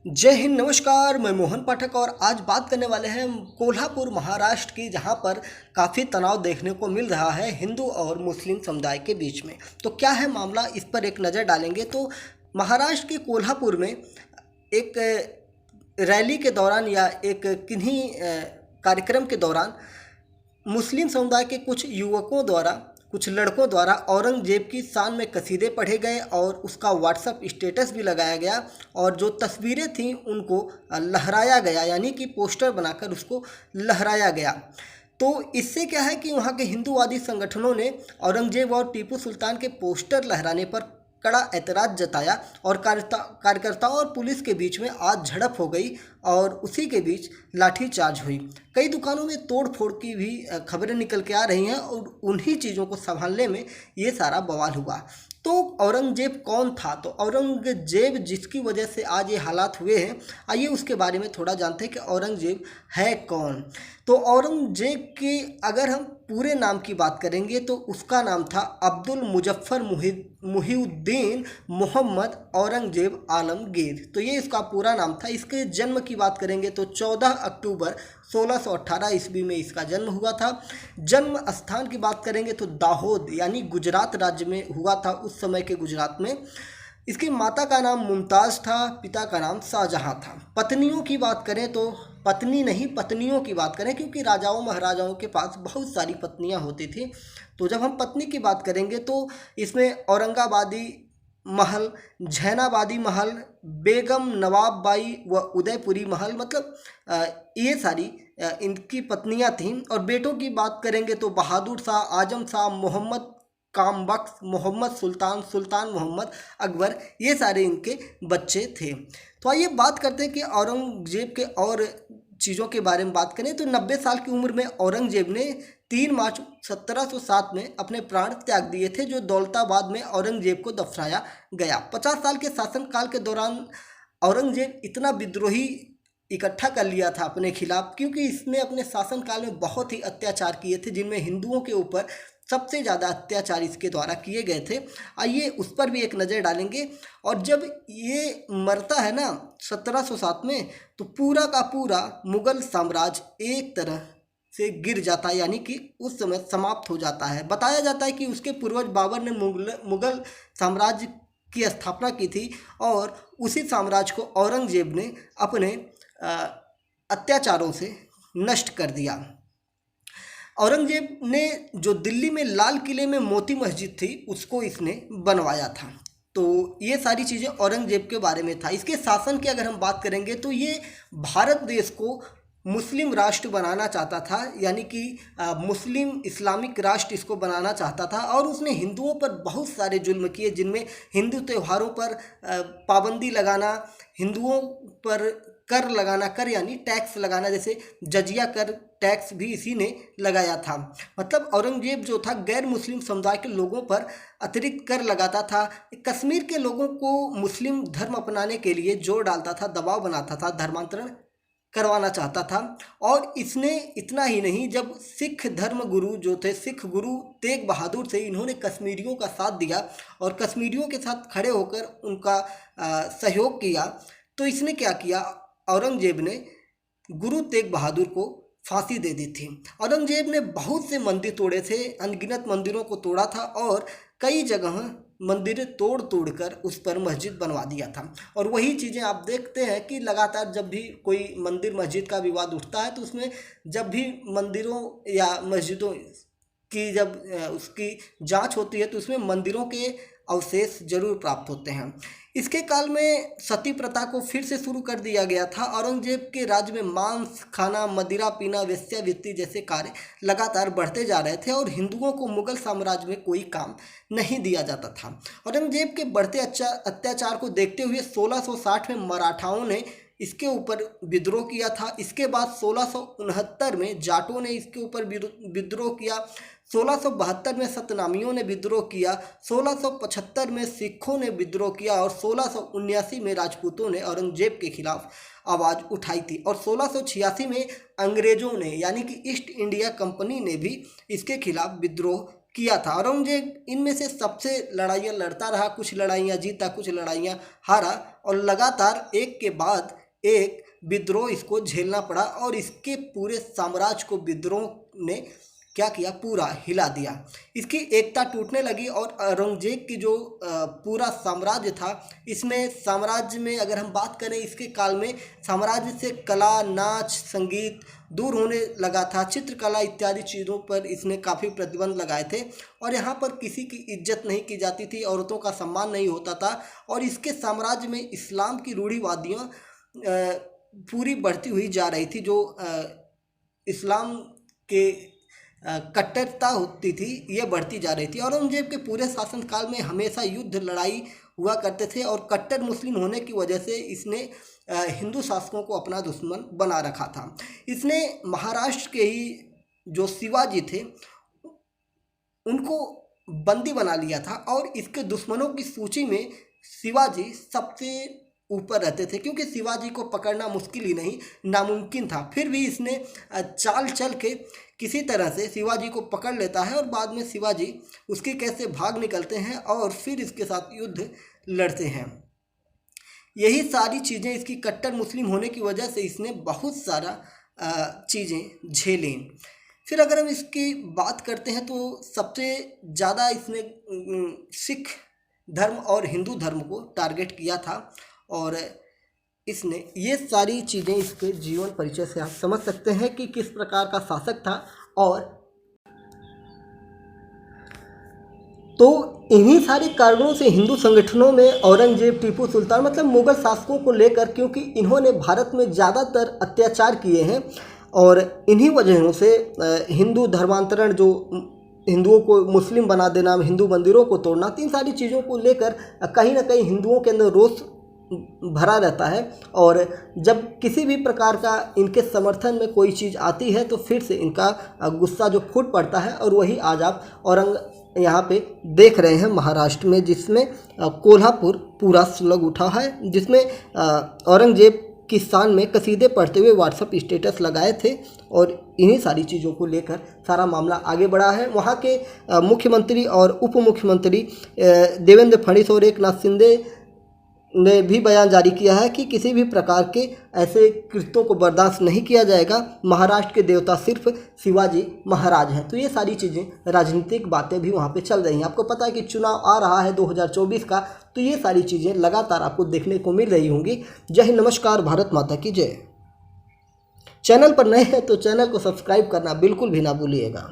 जय हिंद, नमस्कार। मैं मोहन पाठक और आज बात करने वाले हैं कोल्हापुर महाराष्ट्र की, जहां पर काफ़ी तनाव देखने को मिल रहा है हिंदू और मुस्लिम समुदाय के बीच में। तो क्या है मामला, इस पर एक नज़र डालेंगे। तो महाराष्ट्र के कोल्हापुर में एक रैली के दौरान या एक किन्हीं कार्यक्रम के दौरान मुस्लिम समुदाय के कुछ युवकों द्वारा, कुछ लड़कों द्वारा औरंगजेब की शान में कसीदे पढ़े गए और उसका व्हाट्सएप स्टेटस भी लगाया गया और जो तस्वीरें थीं उनको लहराया गया, यानी कि पोस्टर बनाकर उसको लहराया गया। तो इससे क्या है कि वहाँ के हिंदूवादी संगठनों ने औरंगजेब और टीपू सुल्तान के पोस्टर लहराने पर कड़ा ऐतराज़ जताया और कार्यकर्ताओं और पुलिस के बीच में आज झड़प हो गई और उसी के बीच लाठीचार्ज हुई। कई दुकानों में तोड़ फोड़ की भी खबरें निकल के आ रही हैं और उन्हीं चीज़ों को संभालने में ये सारा बवाल हुआ। तो औरंगजेब कौन था? तो औरंगजेब जिसकी वजह से आज ये हालात हुए हैं, आइए उसके बारे में थोड़ा जानते हैं कि औरंगजेब है कौन। तो औरंगजेब के अगर हम पूरे नाम की बात करेंगे तो उसका नाम था अब्दुल मुजफ्फर मुहिउद्दीन मोहम्मद औरंगजेब आलमगीर। तो ये इसका पूरा नाम था। इसके जन्म की बात करेंगे तो 14 अक्टूबर 1618 ईस्वी में इसका जन्म हुआ था। जन्म स्थान की बात करेंगे तो दाहोद यानी गुजरात राज्य में हुआ था, उस समय के गुजरात में। इसकी माता का नाम मुमताज़ था, पिता का नाम शाहजहाँ था। पत्नियों की बात करें तो पत्नी नहीं, पत्नियों की बात करें, क्योंकि राजाओं महाराजाओं के पास बहुत सारी पत्नियां होती थी। तो जब हम पत्नी की बात करेंगे तो इसमें औरंगाबादी महल, झैनाबादी महल, बेगम नवाबबाई व उदयपुरी महल, मतलब ये सारी इनकी पत्नियां थीं। और बेटों की बात करेंगे तो बहादुर शाह, आजम शाह, मोहम्मद कामबख्श, मोहम्मद सुल्तान, सुल्तान मोहम्मद, अकबर, ये सारे इनके बच्चे थे। तो आइए बात करते हैं कि औरंगजेब के और चीज़ों के बारे में बात करें। तो 90 साल की उम्र में औरंगजेब ने 3 मार्च 1707 में अपने प्राण त्याग दिए थे, जो दौलताबाद में औरंगजेब को दफनाया गया। 50 साल के शासनकाल के दौरान औरंगजेब इतना विद्रोही इकट्ठा कर लिया था अपने खिलाफ, क्योंकि इसने अपने शासनकाल में बहुत ही अत्याचार किए थे, जिनमें हिंदुओं के ऊपर सबसे ज़्यादा अत्याचार इसके द्वारा किए गए थे। आइए उस पर भी एक नज़र डालेंगे। और जब ये मरता है ना 1707 में, तो पूरा का पूरा मुग़ल साम्राज्य एक तरह से गिर जाता है, यानी कि उस समय समाप्त हो जाता है। बताया जाता है कि उसके पूर्वज बाबर ने मुग़ल साम्राज्य की स्थापना की थी और उसी साम्राज्य को औरंगजेब ने अपने अत्याचारों से नष्ट कर दिया। औरंगजेब ने जो दिल्ली में लाल किले में मोती मस्जिद थी, उसको इसने बनवाया था। तो ये सारी चीज़ें औरंगजेब के बारे में था। इसके शासन की अगर हम बात करेंगे तो ये भारत देश को मुस्लिम राष्ट्र बनाना चाहता था, यानी कि मुस्लिम इस्लामिक राष्ट्र इसको बनाना चाहता था। और उसने हिंदुओं पर बहुत सारे जुल्म किए, जिनमें हिंदू त्योहारों पर पाबंदी लगाना, हिंदुओं पर कर लगाना, कर यानी टैक्स लगाना, जैसे जजिया कर टैक्स भी इसी ने लगाया था। मतलब औरंगजेब जो था गैर मुस्लिम समुदाय के लोगों पर अतिरिक्त कर लगाता था। कश्मीर के लोगों को मुस्लिम धर्म अपनाने के लिए जोर डालता था, दबाव बनाता था, धर्मांतरण करवाना चाहता था। और इसने इतना ही नहीं, जब सिख धर्म गुरु जो थे, सिख गुरु तेग बहादुर थे, इन्होंने कश्मीरियों का साथ दिया और कश्मीरियों के साथ खड़े होकर उनका सहयोग किया। तो इसने क्या किया, औरंगजेब ने गुरु तेग बहादुर को फांसी दे दी थी। औरंगजेब ने बहुत से मंदिर तोड़े थे, अनगिनत मंदिरों को तोड़ा था और कई जगह मंदिर तोड़ तोड़ कर उस पर मस्जिद बनवा दिया था। और वही चीज़ें आप देखते हैं कि लगातार जब भी कोई मंदिर मस्जिद का विवाद उठता है, तो उसमें जब भी मंदिरों या मस्जिदों की जब उसकी जांच होती है, तो उसमें मंदिरों के अवशेष जरूर प्राप्त होते हैं। इसके काल में सती प्रथा को फिर से शुरू कर दिया गया था। औरंगजेब के राज्य में मांस खाना, मदिरा पीना, वेश्यावृत्ति जैसे कार्य लगातार बढ़ते जा रहे थे और हिंदुओं को मुगल साम्राज्य में कोई काम नहीं दिया जाता था। औरंगजेब के बढ़ते अत्याचार को देखते हुए 1660 में मराठाओं ने इसके ऊपर विद्रोह किया था। इसके बाद 1669 में जाटों ने इसके ऊपर विद्रोह किया। 1672 में सतनामियों ने विद्रोह किया। 1675 में सिखों ने विद्रोह किया और 1679 में राजपूतों ने औरंगजेब के खिलाफ आवाज़ उठाई थी। और 1686 में अंग्रेज़ों ने, यानी कि ईस्ट इंडिया कंपनी ने भी इसके खिलाफ विद्रोह किया था। औरंगजेब इनमें से सबसे लड़ाइयाँ लड़ता रहा, कुछ लड़ाइयाँ जीता, कुछ लड़ाइयाँ हारा, और लगातार एक के बाद एक विद्रोह इसको झेलना पड़ा और इसके पूरे साम्राज्य को विद्रोह ने क्या किया, पूरा हिला दिया। इसकी एकता टूटने लगी और औरंगजेब की जो पूरा साम्राज्य था, इसमें साम्राज्य में अगर हम बात करें इसके काल में, साम्राज्य से कला, नाच, संगीत दूर होने लगा था। चित्रकला इत्यादि चीज़ों पर इसने काफ़ी प्रतिबंध लगाए थे और यहाँ पर किसी की इज्जत नहीं की जाती थी, औरतों का सम्मान नहीं होता था। और इसके साम्राज्य में इस्लाम की रूढ़िवादियाँ पूरी बढ़ती हुई जा रही थी। जो इस्लाम के कट्टरता होती थी, ये बढ़ती जा रही थी। औरंगजेब के पूरे शासनकाल में हमेशा युद्ध, लड़ाई हुआ करते थे और कट्टर मुस्लिम होने की वजह से इसने हिंदू शासकों को अपना दुश्मन बना रखा था। इसने महाराष्ट्र के ही जो शिवाजी थे उनको बंदी बना लिया था और इसके दुश्मनों की सूची में शिवाजी सबसे ऊपर रहते थे, क्योंकि शिवाजी को पकड़ना मुश्किल ही नहीं, नामुमकिन था। फिर भी इसने चाल चल के किसी तरह से शिवाजी को पकड़ लेता है और बाद में शिवाजी उसके कैसे भाग निकलते हैं और फिर इसके साथ युद्ध लड़ते हैं। यही सारी चीज़ें, इसकी कट्टर मुस्लिम होने की वजह से इसने बहुत सारा चीज़ें झेलें। फिर अगर हम इसकी बात करते हैं तो सबसे ज़्यादा इसने सिख धर्म और हिंदू धर्म को टारगेट किया था और इसने ये सारी चीज़ें इसके जीवन परिचय से आप समझ सकते हैं कि किस प्रकार का शासक था। और तो इन्हीं सारे कारणों से हिंदू संगठनों में औरंगजेब, टीपू सुल्तान मतलब मुगल शासकों को लेकर, क्योंकि इन्होंने भारत में ज़्यादातर अत्याचार किए हैं और इन्हीं वजहों से हिंदू धर्मांतरण, जो हिंदुओं को मुस्लिम बना देना, हिंदू मंदिरों को तोड़ना, इन सारी चीज़ों को लेकर कहीं ना कहीं हिंदुओं के अंदर रोष भरा रहता है। और जब किसी भी प्रकार का इनके समर्थन में कोई चीज़ आती है तो फिर से इनका गुस्सा जो फूट पड़ता है। और वही आज आप यहाँ पे देख रहे हैं महाराष्ट्र में, जिसमें कोल्हापुर पूरा सुलग उठा है, जिसमें औरंगजेब की शान में कसीदे पढ़ते हुए व्हाट्सएप स्टेटस लगाए थे और इन्हीं सारी चीज़ों को लेकर सारा मामला आगे बढ़ा है। वहाँ के मुख्यमंत्री और उप मुख्यमंत्री देवेंद्र फडणवीस और एकनाथ शिंदे ने भी बयान जारी किया है कि किसी भी प्रकार के ऐसे कृत्यों को बर्दाश्त नहीं किया जाएगा। महाराष्ट्र के देवता सिर्फ शिवाजी महाराज हैं। तो ये सारी चीज़ें, राजनीतिक बातें भी वहाँ पे चल रही हैं। आपको पता है कि चुनाव आ रहा है 2024 का, तो ये सारी चीज़ें लगातार आपको देखने को मिल रही होंगी। जय हिंद, नमस्कार, भारत माता की जय। चैनल पर नए हैं तो चैनल को सब्सक्राइब करना बिल्कुल भी ना भूलिएगा।